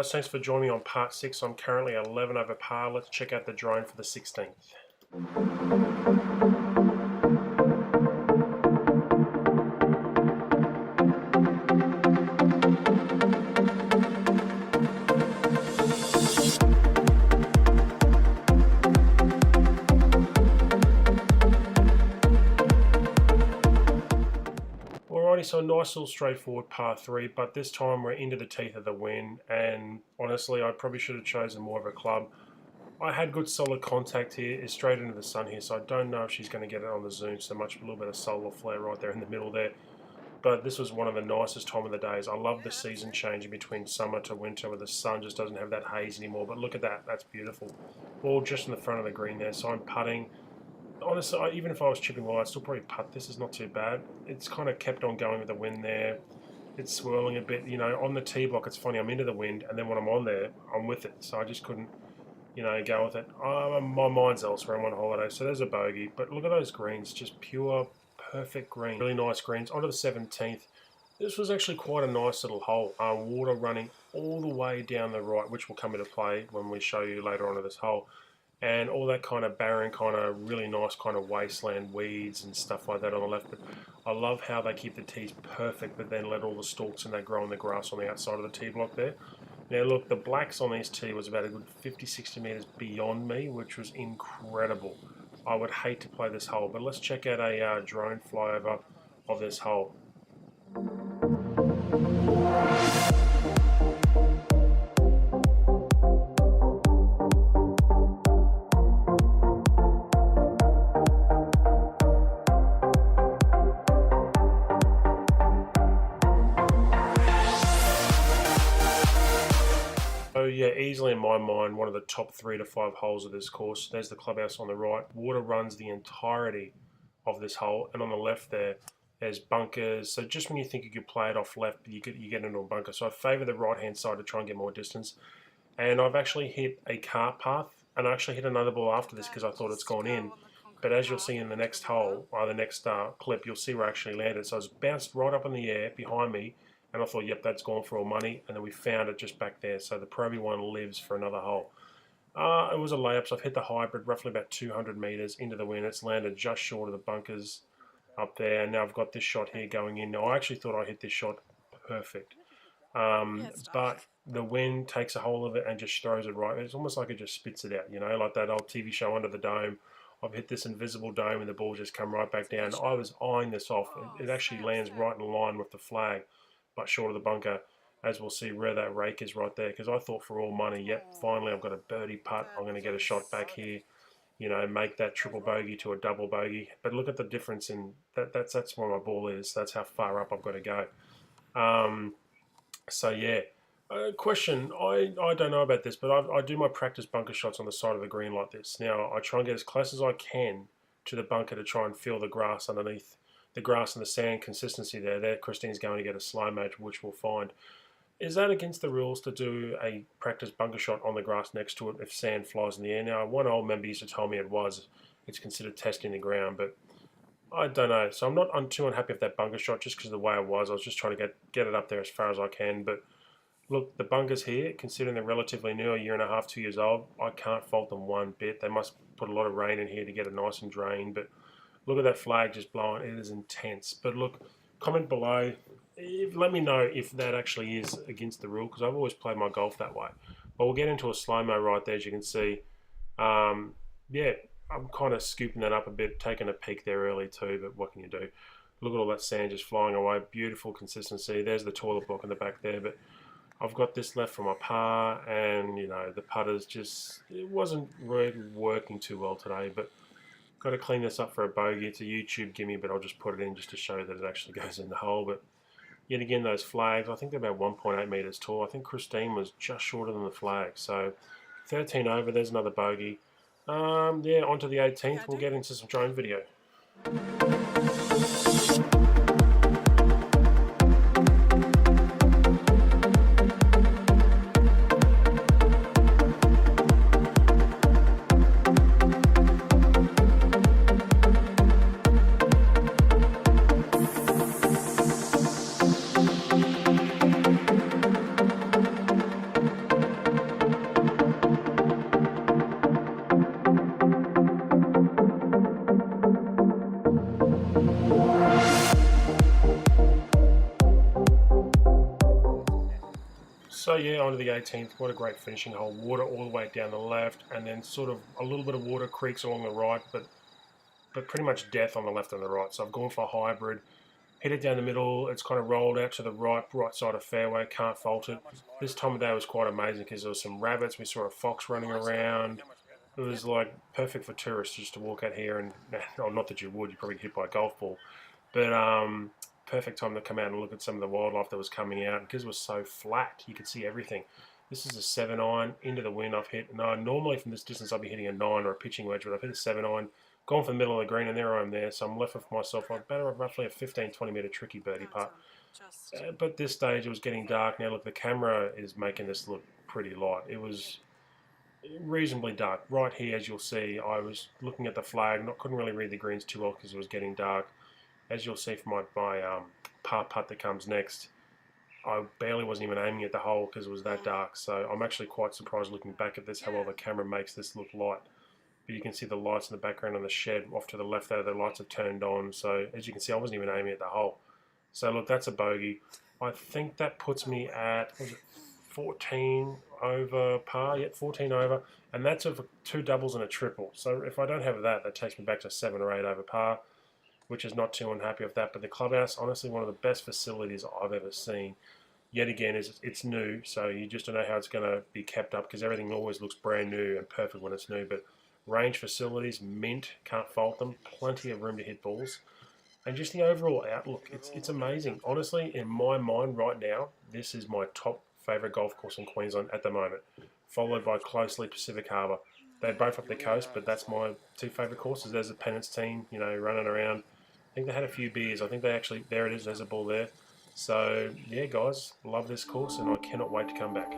guys, thanks for joining me on part 6. I'm currently 11 over par. Let's check out the drone for the 16th. Alrighty, so a nice little straightforward par 3, but this time we're into the teeth of the wind, and honestly I probably should have chosen more of a club. I had good solid contact here. It's straight into the sun here, so I don't know if she's going to get it on the zoom so much. A little bit of solar flare right there in the middle there. But this was one of the nicest time of the days. I love the season changing between summer to winter where the sun just doesn't have that haze anymore. But look at that, that's beautiful. Ball just in the front of the green there, so I'm putting. Honestly, even if I was chipping well, I'd still probably putt. This is not too bad. It's kind of kept on going with the wind there. It's swirling a bit. You know, on the tee block, it's funny. I'm into the wind, and then when I'm on there, I'm with it. So I just couldn't, you know, go with it. My mind's elsewhere. I'm on holiday, so there's a bogey. But look at those greens, just pure, perfect green. Really nice greens. Onto the 17th. This was actually quite a nice little hole. Water running all the way down the right, which will come into play when we show you later on in this hole. And all that kind of barren, kind of really nice kind of wasteland weeds and stuff like that on the left. But I love how they keep the tees perfect, but then let all the stalks and they grow in the grass on the outside of the tee block there. Now look, the blacks on these tee was about a good 50-60 metres beyond me, which was incredible. I would hate to play this hole, but let's check out a drone flyover of this hole. So yeah, easily in my mind, one of the top 3 to 5 holes of this course. There's the clubhouse on the right. Water runs the entirety of this hole, and on the left there's bunkers. So just when you think you could play it off left, you get into a bunker. So I favour the right-hand side to try and get more distance. And I've actually hit a cart path, and I actually hit another ball after this because I thought it's gone in. But as you'll see in the next hole, or the next clip, you'll see where I actually landed. So I was bounced right up in the air behind me, and I thought, yep, that's gone for all money. And then we found it just back there. So the Pro V1 lives for another hole. It was a layup, so I've hit the hybrid roughly about 200 metres into the wind. It's landed just short of the bunkers up there. And now I've got this shot here going in. Now, I actually thought I hit this shot perfect. But the wind takes a hold of it and just throws it right. It's almost like it just spits it out, you know, like that old TV show Under the Dome. I've hit this invisible dome and the ball just come right back down. I was eyeing this off. It actually lands right in line with the flag, but short of the bunker, as we'll see where that rake is right there, because I thought for all money, yep, finally I've got a birdie putt, I'm going to get a shot back here, you know, make that triple bogey to a double bogey. But look at the difference in that's where my ball is. That's how far up I've got to go. So yeah, question, I don't know about this, but I do my practice bunker shots on the side of the green like this. Now I try and get as close as I can to the bunker to try and feel the grass underneath. The grass and the sand consistency there. Christine's going to get a slow match, which we'll find. Is that against the rules to do a practice bunker shot on the grass next to it if sand flies in the air? Now, one old member used to tell me it was. It's considered testing the ground, but I don't know. So I'm too unhappy with that bunker shot just because of the way it was. I was just trying to get it up there as far as I can. But look, the bunkers here, considering they're relatively new, a year and a half, 2 years old, I can't fault them one bit. They must put a lot of rain in here to get it nice and drained, but look at that flag just blowing. It is intense. But look, comment below. Let me know if that actually is against the rule, because I've always played my golf that way. But we'll get into a slow-mo right there, as you can see. Yeah, I'm kind of scooping that up a bit, taking a peek there early too, but what can you do? Look at all that sand just flying away. Beautiful consistency. There's the toilet block in the back there, but I've got this left for my par, and, you know, the putters just, it wasn't really working too well today, but got to clean this up for a bogey. It's a YouTube gimme, but I'll just put it in just to show that it actually goes in the hole. But yet again, those flags, I think they're about 1.8 metres tall. I think Christine was just shorter than the flag. So 13 over, there's another bogey. Yeah, on to the 18th. We'll get into some drone video. yeah, onto the 18th. What a great finishing hole. Water all the way down the left, and then sort of a little bit of water creeks along the right, but pretty much death on the left and the right. So I've gone for a hybrid. Hit it down the middle. It's kind of rolled out to the right side of fairway. Can't fault it. This time of day was quite amazing because there was some rabbits. We saw a fox running around. It was like perfect for tourists just to walk out here and, oh, not that you would, you'd probably get hit by a golf ball, but perfect time to come out and look at some of the wildlife that was coming out. Because it was so flat, you could see everything. This is a 7-iron into the wind. I've hit, no, normally from this distance I'd be hitting a 9 or a pitching wedge, but I've hit a 7-iron, gone for the middle of the green, and there I am there. So I'm left with myself about roughly a 15-20 metre tricky birdie putt. But this stage it was getting dark. Now look, the camera is making this look pretty light. It was reasonably dark. Right here, as you'll see, I was looking at the flag, couldn't really read the greens too well because it was getting dark. As you'll see from my par putt that comes next, I barely wasn't even aiming at the hole because it was that dark. So I'm actually quite surprised looking back at this how well the camera makes this look light. But you can see the lights in the background on the shed off to the left there, the lights have turned on. So as you can see, I wasn't even aiming at the hole. So look, that's a bogey. I think that puts me at, was it 14 over par? Yeah, 14 over. And that's of 2 doubles and a triple. So if I don't have that, that takes me back to 7 or 8 over par, which is not too unhappy with that. But the clubhouse, honestly, one of the best facilities I've ever seen. Yet again, it's new, so you just don't know how it's going to be kept up because everything always looks brand new and perfect when it's new. But range facilities, mint, can't fault them. Plenty of room to hit balls. And just the overall outlook, it's amazing. Honestly, in my mind right now, this is my top favourite golf course in Queensland at the moment, followed by closely Pacific Harbour. They're both up the coast, but that's my 2 favourite courses. There's a Pennants team, you know, running around. I think they had a few beers. I think they actually, there it is, there's a ball there. So, yeah, guys, love this course and I cannot wait to come back.